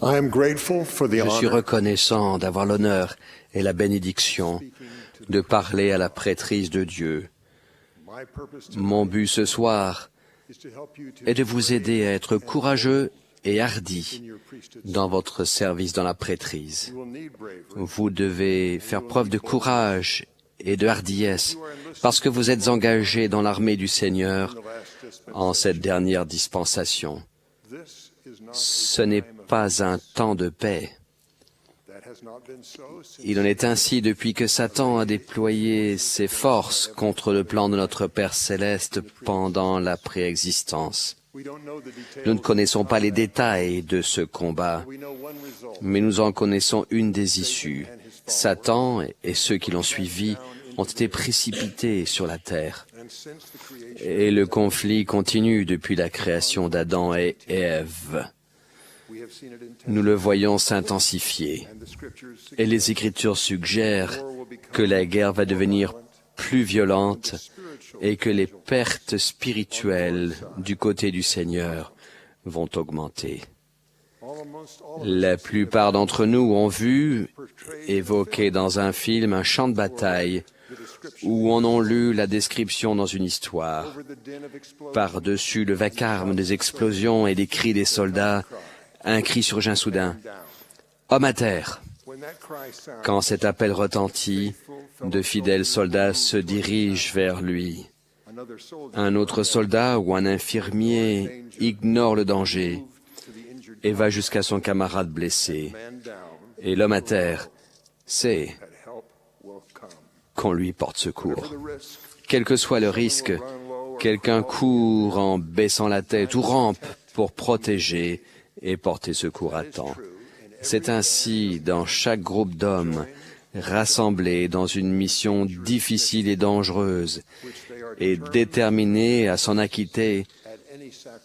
Je suis reconnaissant d'avoir l'honneur et la bénédiction de parler à la prêtrise de Dieu. Mon but ce soir est de vous aider à être courageux et hardi dans votre service dans la prêtrise. Vous devez faire preuve de courage et de hardiesse parce que vous êtes engagés dans l'armée du Seigneur en cette dernière dispensation. Ce n'est pas un temps de paix. Il en est ainsi depuis que Satan a déployé ses forces contre le plan de notre Père céleste pendant la préexistence. Nous ne connaissons pas les détails de ce combat, mais nous en connaissons une des issues. Satan et ceux qui l'ont suivi ont été précipités sur la terre. Et le conflit continue depuis la création d'Adam et Ève. Nous le voyons s'intensifier. Et les Écritures suggèrent que la guerre va devenir plus violente et que les pertes spirituelles du côté du Seigneur vont augmenter. La plupart d'entre nous ont vu, évoqué dans un film, un champ de bataille ou en ont lu la description dans une histoire. Par-dessus le vacarme des explosions et des cris des soldats, un cri surgit soudain. « Homme à terre !» Quand cet appel retentit, de fidèles soldats se dirigent vers lui. Un autre soldat ou un infirmier ignore le danger et va jusqu'à son camarade blessé. Et l'homme à terre sait qu'on lui porte secours. Quel que soit le risque, quelqu'un court en baissant la tête ou rampe pour protéger et porter secours à temps. C'est ainsi dans chaque groupe d'hommes rassemblés dans une mission difficile et dangereuse et déterminés à s'en acquitter,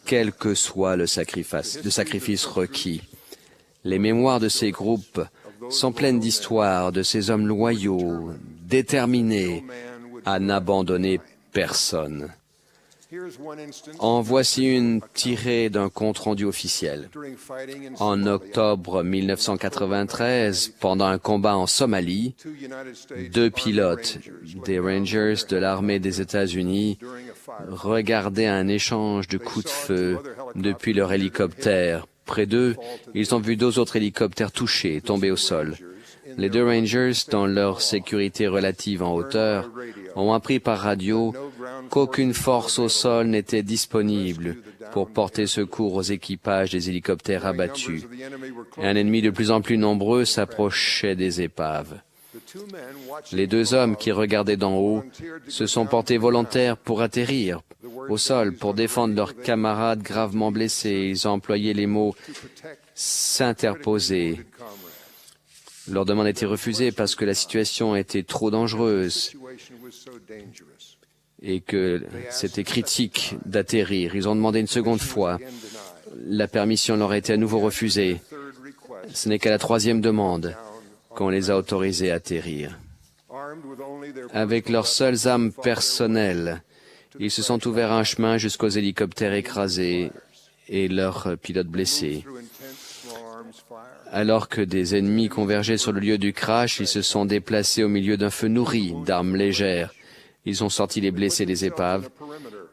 quel que soit le sacrifice requis. Les mémoires de ces groupes sont pleines d'histoires de ces hommes loyaux, déterminés à n'abandonner personne. En voici une tirée d'un compte-rendu officiel. En octobre 1993, pendant un combat en Somalie, 2 pilotes des Rangers de l'armée des États-Unis regardaient un échange de coups de feu depuis leur hélicoptère. Près d'eux, ils ont vu 2 autres hélicoptères touchés, tomber au sol. Les 2 Rangers, dans leur sécurité relative en hauteur, ont appris par radio qu'aucune force au sol n'était disponible pour porter secours aux équipages des hélicoptères abattus. Et un ennemi de plus en plus nombreux s'approchait des épaves. Les 2 hommes qui regardaient d'en haut se sont portés volontaires pour atterrir au sol, pour défendre leurs camarades gravement blessés. Ils ont employé les mots « s'interposer ». Leur demande a été refusée parce que la situation était trop dangereuse et que c'était critique d'atterrir. Ils ont demandé une seconde fois. La permission leur a été à nouveau refusée. Ce n'est qu'à la 3e demande qu'on les a autorisés à atterrir. Avec leurs seules armes personnelles, ils se sont ouverts un chemin jusqu'aux hélicoptères écrasés et leurs pilotes blessés. Alors que des ennemis convergeaient sur le lieu du crash, ils se sont déplacés au milieu d'un feu nourri d'armes légères. Ils ont sorti les blessés des épaves.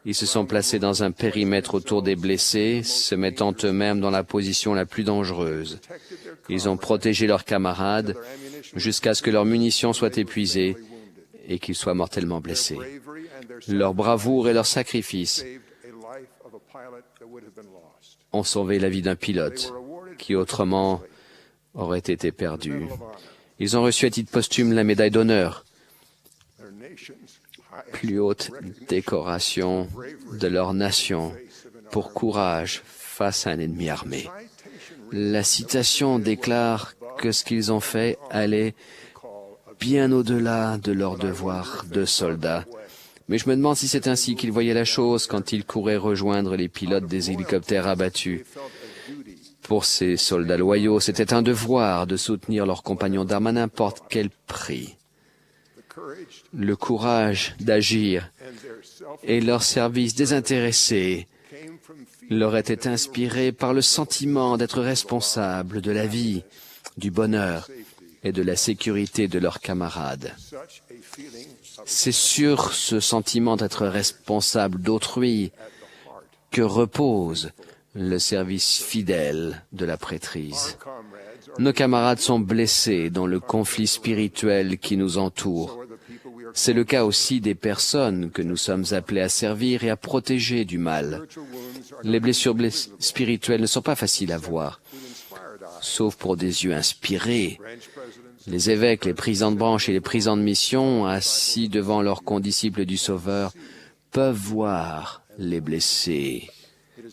Ils se sont placés dans un périmètre autour des blessés, se mettant eux-mêmes dans la position la plus dangereuse. Ils ont protégé leurs camarades jusqu'à ce que leurs munitions soient épuisées et qu'ils soient mortellement blessés. Leur bravoure et leur sacrifice ont sauvé la vie d'un pilote qui autrement aurait été perdu. Ils ont reçu à titre posthume la médaille d'honneur, plus haute décoration de leur nation pour courage face à un ennemi armé. La citation déclare que ce qu'ils ont fait allait bien au-delà de leur devoir de soldats. Mais je me demande si c'est ainsi qu'ils voyaient la chose quand ils couraient rejoindre les pilotes des hélicoptères abattus. Pour ces soldats loyaux, c'était un devoir de soutenir leurs compagnons d'armes à n'importe quel prix. Le courage d'agir et leur service désintéressé leur était inspiré par le sentiment d'être responsable de la vie, du bonheur et de la sécurité de leurs camarades. C'est sur ce sentiment d'être responsable d'autrui que repose le service fidèle de la prêtrise. Nos camarades sont blessés dans le conflit spirituel qui nous entoure. C'est le cas aussi des personnes que nous sommes appelés à servir et à protéger du mal. Les blessures spirituelles ne sont pas faciles à voir, sauf pour des yeux inspirés. Les évêques, les présidents de branche et les présidents de mission, assis devant leurs condisciples du Sauveur, peuvent voir les blessés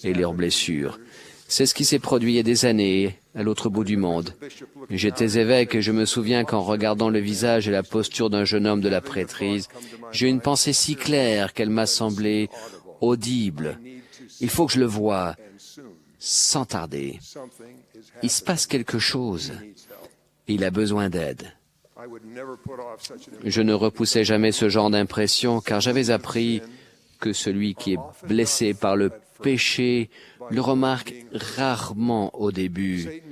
et leurs blessures. C'est ce qui s'est produit il y a des années, à l'autre bout du monde. J'étais évêque et je me souviens qu'en regardant le visage et la posture d'un jeune homme de la prêtrise, j'ai eu une pensée si claire qu'elle m'a semblé audible. Il faut que je le voie, sans tarder. Il se passe quelque chose. Il a besoin d'aide. Je ne repoussais jamais ce genre d'impression car j'avais appris que celui qui est blessé par le péché le remarque rarement au début.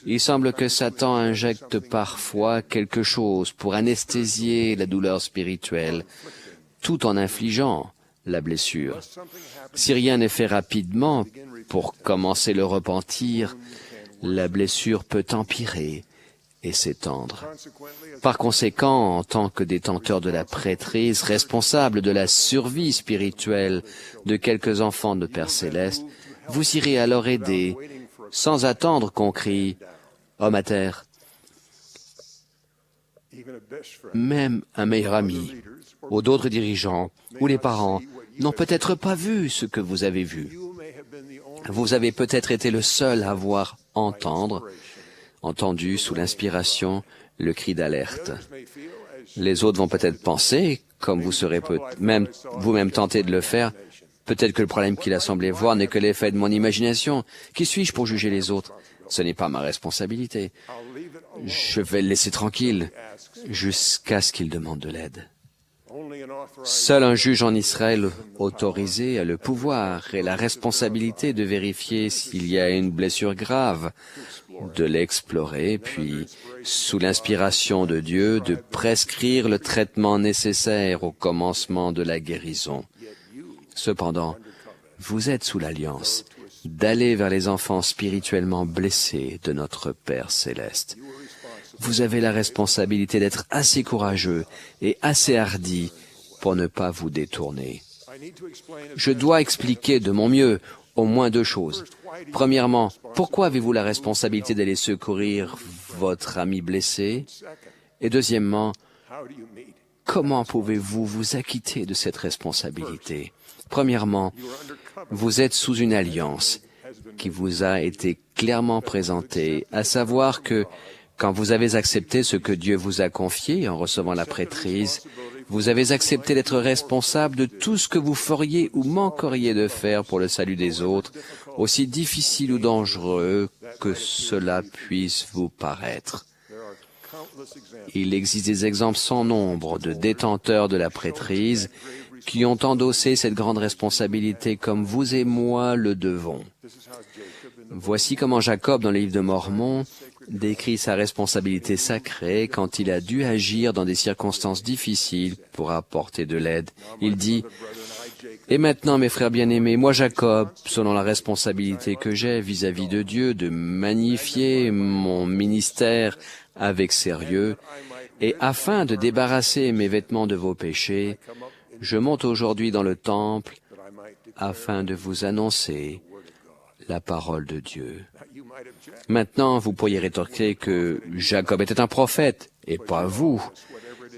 Il semble que Satan injecte parfois quelque chose pour anesthésier la douleur spirituelle, tout en infligeant la blessure. Si rien n'est fait rapidement pour commencer le repentir, la blessure peut empirer et s'étendre. Par conséquent, en tant que détenteur de la prêtrise, responsable de la survie spirituelle de quelques enfants de Père Céleste, vous irez alors aider, sans attendre qu'on crie « Homme à terre ». Même un meilleur ami, ou d'autres dirigeants, ou les parents, n'ont peut-être pas vu ce que vous avez vu. Vous avez peut-être été le seul à voir entendu sous l'inspiration le cri d'alerte. Les autres vont peut-être penser, comme vous serez même vous-même tenté de le faire, peut-être que le problème qu'il a semblé voir n'est que l'effet de mon imagination. Qui suis-je pour juger les autres? Ce n'est pas ma responsabilité. Je vais le laisser tranquille jusqu'à ce qu'il demande de l'aide. Seul un juge en Israël autorisé a le pouvoir et la responsabilité de vérifier s'il y a une blessure grave, de l'explorer, puis, sous l'inspiration de Dieu, de prescrire le traitement nécessaire au commencement de la guérison. Cependant, vous êtes sous l'alliance d'aller vers les enfants spirituellement blessés de notre Père Céleste. Vous avez la responsabilité d'être assez courageux et assez hardi pour ne pas vous détourner. Je dois expliquer de mon mieux au moins deux choses. Premièrement, pourquoi avez-vous la responsabilité d'aller secourir votre ami blessé? Et deuxièmement, comment pouvez-vous vous acquitter de cette responsabilité? Premièrement, vous êtes sous une alliance qui vous a été clairement présentée, à savoir que quand vous avez accepté ce que Dieu vous a confié en recevant la prêtrise, vous avez accepté d'être responsable de tout ce que vous feriez ou manqueriez de faire pour le salut des autres, aussi difficile ou dangereux que cela puisse vous paraître. Il existe des exemples sans nombre de détenteurs de la prêtrise qui ont endossé cette grande responsabilité comme vous et moi le devons. Voici comment Jacob, dans le livre de Mormon, décrit sa responsabilité sacrée quand il a dû agir dans des circonstances difficiles pour apporter de l'aide. Il dit « Et maintenant, mes frères bien-aimés, moi Jacob, selon la responsabilité que j'ai vis-à-vis de Dieu, de magnifier mon ministère avec sérieux, et afin de débarrasser mes vêtements de vos péchés, je monte aujourd'hui dans le temple afin de vous annoncer la parole de Dieu. » Maintenant, vous pourriez rétorquer que Jacob était un prophète, et pas vous.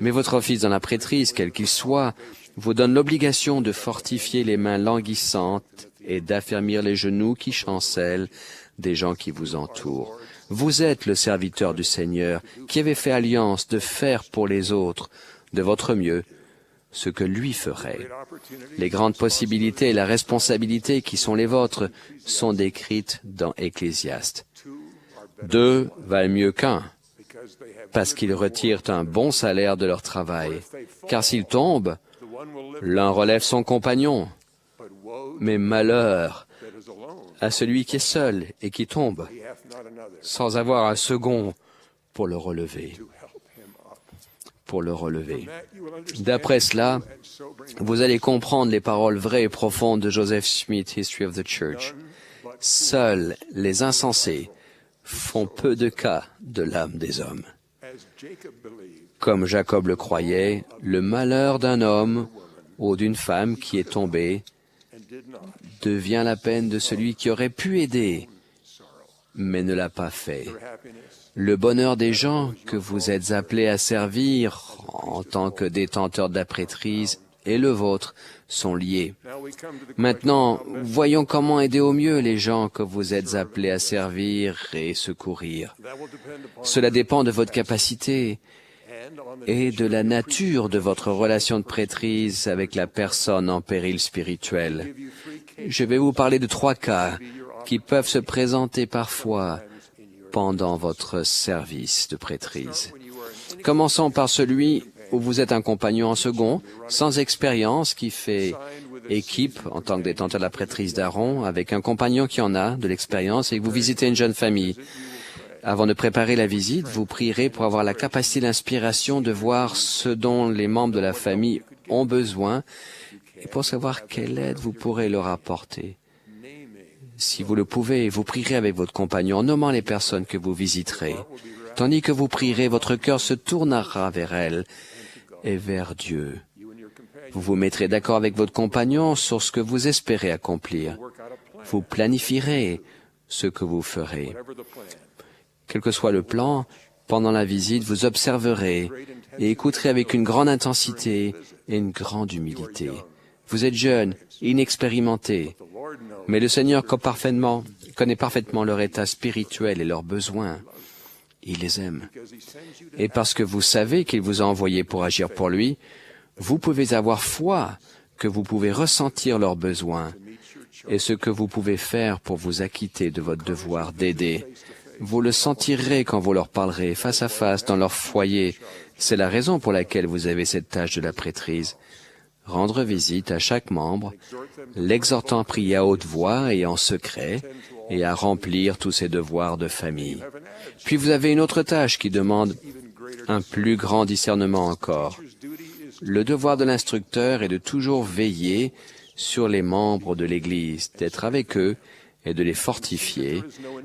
Mais votre office dans la prêtrise, quel qu'il soit, vous donne l'obligation de fortifier les mains languissantes et d'affermir les genoux qui chancellent des gens qui vous entourent. Vous êtes le serviteur du Seigneur qui avait fait alliance de faire pour les autres, de votre mieux, ce que lui ferait. Les grandes possibilités et la responsabilité qui sont les vôtres sont décrites dans Ecclésiaste. 2 valent mieux qu'un, parce qu'ils retirent un bon salaire de leur travail. Car s'ils tombent, l'un relève son compagnon. Mais malheur à celui qui est seul et qui tombe, sans avoir un second pour le relever. D'après cela, vous allez comprendre les paroles vraies et profondes de Joseph Smith, History of the Church. Seuls les insensés font peu de cas de l'âme des hommes. Comme Jacob le croyait, le malheur d'un homme ou d'une femme qui est tombé devient la peine de celui qui aurait pu aider, mais ne l'a pas fait. Le bonheur des gens que vous êtes appelés à servir en tant que détenteurs de la prêtrise et le vôtre sont liés. Maintenant, voyons comment aider au mieux les gens que vous êtes appelés à servir et secourir. Cela dépend de votre capacité et de la nature de votre relation de prêtrise avec la personne en péril spirituel. Je vais vous parler de 3 cas qui peuvent se présenter parfois pendant votre service de prêtrise. Commençons par celui où vous êtes un compagnon en second, sans expérience, qui fait équipe en tant que détenteur de la prêtrise d'Aaron, avec un compagnon qui en a de l'expérience et que vous visitez une jeune famille. Avant de préparer la visite, vous prierez pour avoir la capacité d'inspiration de voir ce dont les membres de la famille ont besoin et pour savoir quelle aide vous pourrez leur apporter. Si vous le pouvez, vous prierez avec votre compagnon en nommant les personnes que vous visiterez. Tandis que vous prierez, votre cœur se tournera vers elles et vers Dieu. Vous vous mettrez d'accord avec votre compagnon sur ce que vous espérez accomplir. Vous planifierez ce que vous ferez. Quel que soit le plan, pendant la visite, vous observerez et écouterez avec une grande intensité et une grande humilité. Vous êtes jeune, inexpérimenté, mais le Seigneur connaît parfaitement leur état spirituel et leurs besoins. Il les aime. Et parce que vous savez qu'il vous a envoyé pour agir pour lui, vous pouvez avoir foi que vous pouvez ressentir leurs besoins et ce que vous pouvez faire pour vous acquitter de votre devoir d'aider. Vous le sentirez quand vous leur parlerez face à face dans leur foyer. C'est la raison pour laquelle vous avez cette tâche de la prêtrise. Rendre visite à chaque membre, l'exhortant à prier à haute voix et en secret, et à remplir tous ses devoirs de famille. Puis vous avez une autre tâche qui demande un plus grand discernement encore. Le devoir de l'instructeur est de toujours veiller sur les membres de l'Église, d'être avec eux et de les fortifier,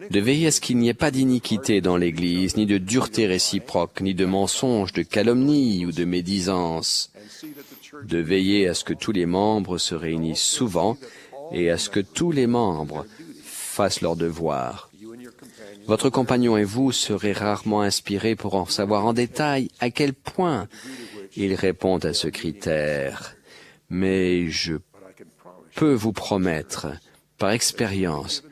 de veiller à ce qu'il n'y ait pas d'iniquité dans l'Église, ni de dureté réciproque, ni de mensonges, de calomnie ou de médisance, de veiller à ce que tous les membres se réunissent souvent et à ce que tous les membres fassent leur devoir. Votre compagnon et vous serez rarement inspirés pour en savoir en détail à quel point il répond à ce critère. Mais je peux vous promettre, par expérience,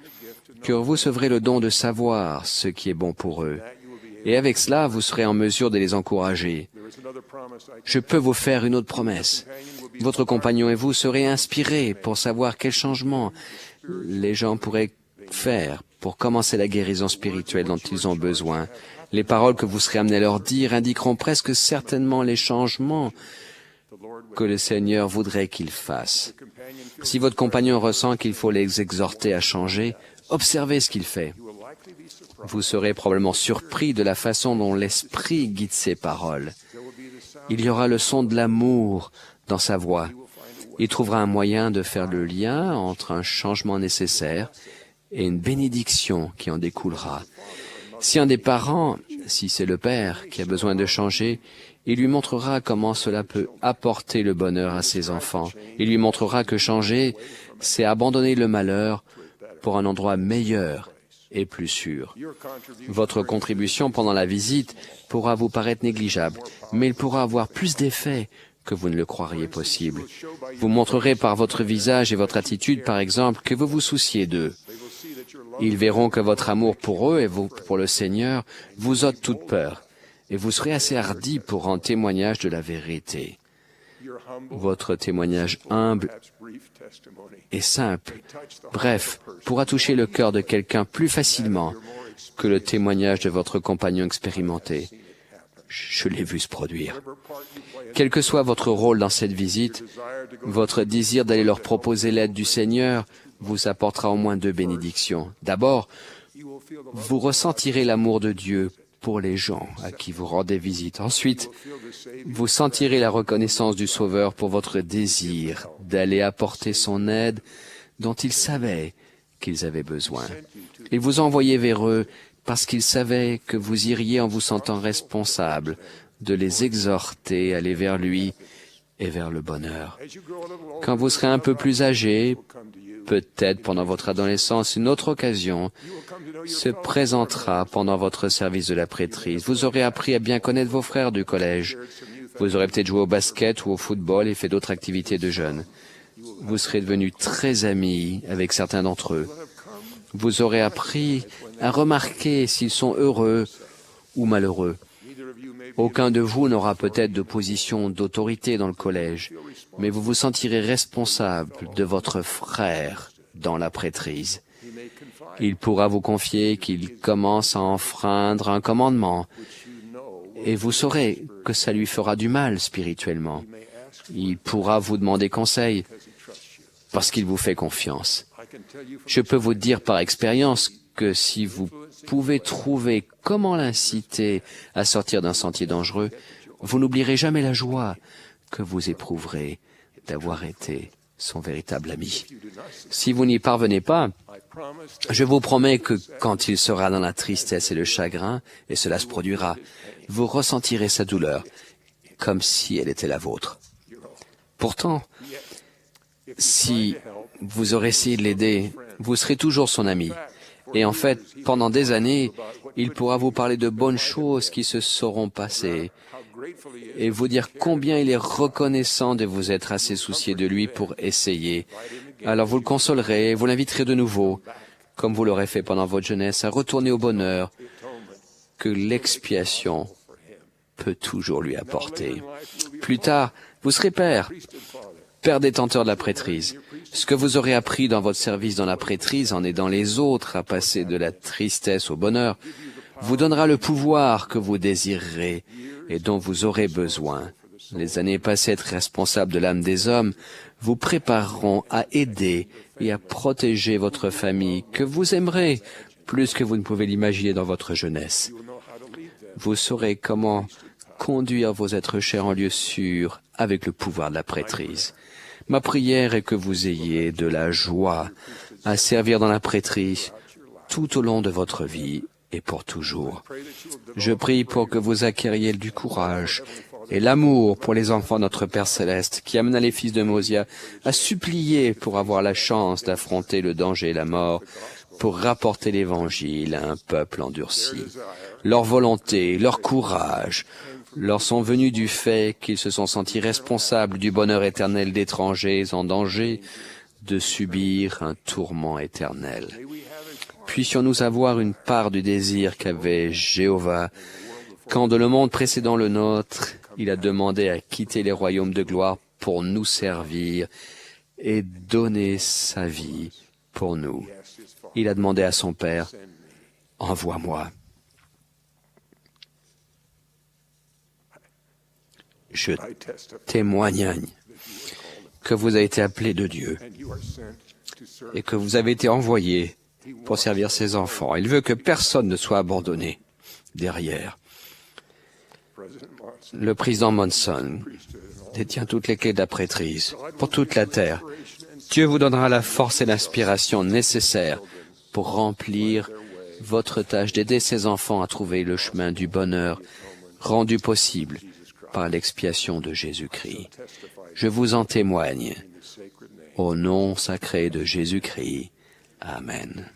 que vous recevrez le don de savoir ce qui est bon pour eux. Et avec cela, vous serez en mesure de les encourager. Je peux vous faire une autre promesse. Votre compagnon et vous serez inspirés pour savoir quels changements les gens pourraient faire pour commencer la guérison spirituelle dont ils ont besoin. Les paroles que vous serez amenés à leur dire indiqueront presque certainement les changements que le Seigneur voudrait qu'ils fassent. Si votre compagnon ressent qu'il faut les exhorter à changer, observez ce qu'il fait. Vous serez probablement surpris de la façon dont l'Esprit guide ses paroles. Il y aura le son de l'amour dans sa voix. Il trouvera un moyen de faire le lien entre un changement nécessaire et une bénédiction qui en découlera. Si un des parents, si c'est le père qui a besoin de changer, il lui montrera comment cela peut apporter le bonheur à ses enfants. Il lui montrera que changer, c'est abandonner le malheur pour un endroit meilleur et plus sûr. Votre contribution pendant la visite pourra vous paraître négligeable, mais il pourra avoir plus d'effet que vous ne le croiriez possible. Vous montrerez par votre visage et votre attitude, par exemple, que vous vous souciez d'eux. Ils verront que votre amour pour eux et pour le Seigneur vous ôte toute peur, et vous serez assez hardi pour rendre témoignage de la vérité. Votre témoignage humble et simple, bref, pourra toucher le cœur de quelqu'un plus facilement que le témoignage de votre compagnon expérimenté. Je l'ai vu se produire. Quel que soit votre rôle dans cette visite, votre désir d'aller leur proposer l'aide du Seigneur vous apportera au moins 2 bénédictions. D'abord, vous ressentirez l'amour de Dieu pour les gens à qui vous rendez visite. Ensuite, vous sentirez la reconnaissance du Sauveur pour votre désir d'aller apporter son aide dont il savait qu'ils avaient besoin. Il vous a envoyé vers eux parce qu'il savait que vous iriez en vous sentant responsable de les exhorter à aller vers lui et vers le bonheur. Quand vous serez un peu plus âgé, peut-être pendant votre adolescence, une autre occasion se présentera pendant votre service de la prêtrise. Vous aurez appris à bien connaître vos frères du collège. Vous aurez peut-être joué au basket ou au football et fait d'autres activités de jeunes. Vous serez devenus très amis avec certains d'entre eux. Vous aurez appris à remarquer s'ils sont heureux ou malheureux. Aucun de vous n'aura peut-être de position d'autorité dans le collège, mais vous vous sentirez responsable de votre frère dans la prêtrise. Il pourra vous confier qu'il commence à enfreindre un commandement, et vous saurez que ça lui fera du mal spirituellement. Il pourra vous demander conseil, parce qu'il vous fait confiance. Je peux vous dire par expérience que si vous pouvez trouver comment l'inciter à sortir d'un sentier dangereux, vous n'oublierez jamais la joie que vous éprouverez d'avoir été son véritable ami. Si vous n'y parvenez pas, je vous promets que quand il sera dans la tristesse et le chagrin, et cela se produira, vous ressentirez sa douleur, comme si elle était la vôtre. Pourtant, si vous aurez essayé de l'aider, vous serez toujours son ami. Et en fait, pendant des années, il pourra vous parler de bonnes choses qui se seront passées et vous dire combien il est reconnaissant de vous être assez soucié de lui pour essayer. Alors vous le consolerez, vous l'inviterez de nouveau, comme vous l'aurez fait pendant votre jeunesse, à retourner au bonheur que l'expiation peut toujours lui apporter. Plus tard, vous serez père détenteur de la prêtrise. Ce que vous aurez appris dans votre service dans la prêtrise en aidant les autres à passer de la tristesse au bonheur vous donnera le pouvoir que vous désirerez et dont vous aurez besoin. Les années passées à être responsable de l'âme des hommes vous prépareront à aider et à protéger votre famille que vous aimerez plus que vous ne pouvez l'imaginer dans votre jeunesse. Vous saurez comment conduire vos êtres chers en lieu sûr avec le pouvoir de la prêtrise. Ma prière est que vous ayez de la joie à servir dans la prêtrise tout au long de votre vie et pour toujours. Je prie pour que vous acquériez du courage et l'amour pour les enfants de notre Père Céleste qui amena les fils de Mosia à supplier pour avoir la chance d'affronter le danger et la mort pour rapporter l'Évangile à un peuple endurci. Leur volonté, leur courage leur sont venus du fait qu'ils se sont sentis responsables du bonheur éternel d'étrangers en danger de subir un tourment éternel. Puissions-nous avoir une part du désir qu'avait Jéhovah quand, dans le monde précédent le nôtre, il a demandé à quitter les royaumes de gloire pour nous servir et donner sa vie pour nous. Il a demandé à son Père, « Envoie-moi. » Je témoigne que vous avez été appelé de Dieu et que vous avez été envoyé pour servir ses enfants. Il veut que personne ne soit abandonné derrière. Le président Monson détient toutes les clés de la prêtrise pour toute la terre. Dieu vous donnera la force et l'inspiration nécessaires pour remplir votre tâche d'aider ses enfants à trouver le chemin du bonheur rendu possible par l'expiation de Jésus-Christ. Je vous en témoigne. Au nom sacré de Jésus-Christ. Amen.